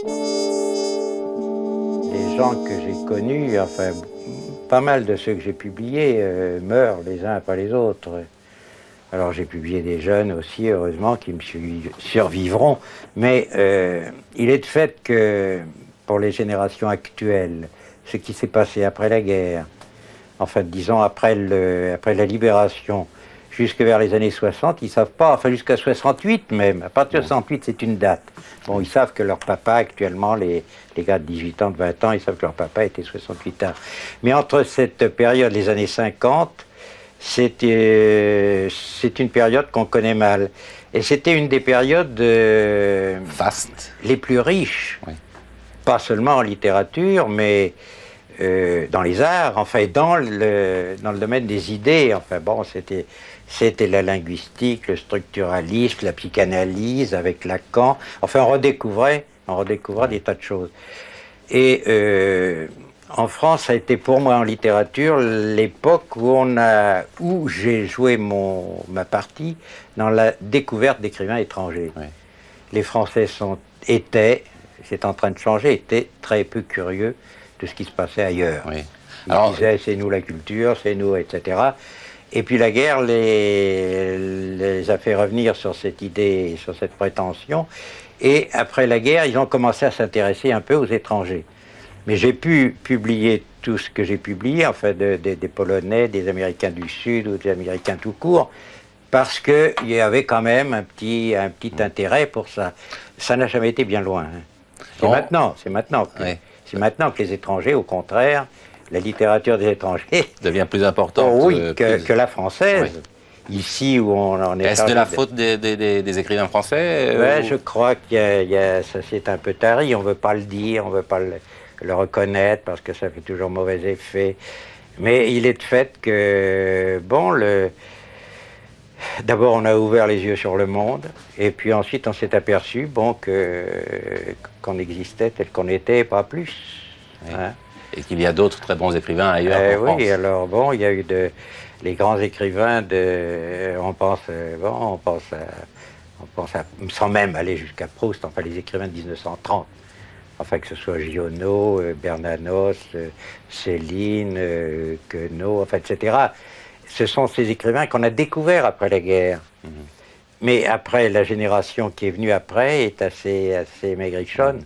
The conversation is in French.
Les gens que j'ai connus, enfin, pas mal de ceux que j'ai publiés meurent les uns après les autres. Alors j'ai publié des jeunes aussi, heureusement, qui me survivront. Mais il est de fait que pour les générations actuelles, ce qui s'est passé après la guerre, enfin disons après la libération, jusque vers les années 60, ils ne savent pas, enfin jusqu'à 68 même, à partir de 68 c'est une date. Bon, ils savent que leur papa actuellement, les gars de 18 ans, de 20 ans, ils savent que leur papa était 68 ans. Mais entre cette période, les années 50, c'est une période qu'on connaît mal. Et c'était une des périodes Vaste. les plus riches, Oui. pas seulement en littérature, mais dans les arts, enfin dans le domaine des idées. Enfin bon, c'était la linguistique, le structuralisme, la psychanalyse avec Lacan. Enfin, on redécouvrait des tas de choses. Et en France, ça a été pour moi en littérature l'époque où j'ai joué ma partie dans la découverte d'écrivains étrangers. Oui. Les Français c'est en train de changer, étaient très peu curieux de ce qui se passait ailleurs. Oui. Ils disaient c'est nous la culture, c'est nous, etc. Et puis la guerre les a fait revenir sur cette idée, sur cette prétention. Et après la guerre, ils ont commencé à s'intéresser un peu aux étrangers. Mais j'ai pu publier tout ce que j'ai publié, enfin des Polonais, des Américains du Sud ou des Américains tout court, parce qu'il y avait quand même un petit intérêt pour ça. Ça n'a jamais été bien loin. Hein. C'est maintenant Oui. C'est maintenant que les étrangers, au contraire, la littérature des étrangers devient plus importante. Que la française. Oui. Ici où on en est. Est-ce de la faute des écrivains français Ouais, je crois que ça c'est un peu tari. On ne veut pas le dire, on ne veut pas le reconnaître parce que ça fait toujours mauvais effet. Mais il est de fait que, bon, d'abord on a ouvert les yeux sur le monde, et puis ensuite on s'est aperçu, bon, qu'on existait tel qu'on était, pas plus. Oui. Hein. Et qu'il y a d'autres très bons écrivains ailleurs en France. Oui, alors bon, il y a eu les grands écrivains sans même aller jusqu'à Proust, enfin les écrivains de 1930. Enfin, que ce soit Giono, Bernanos, Céline, Queneau, enfin, etc. Ce sont ces écrivains qu'on a découverts après la guerre. Mais après, la génération qui est venue après est assez maigrichonne.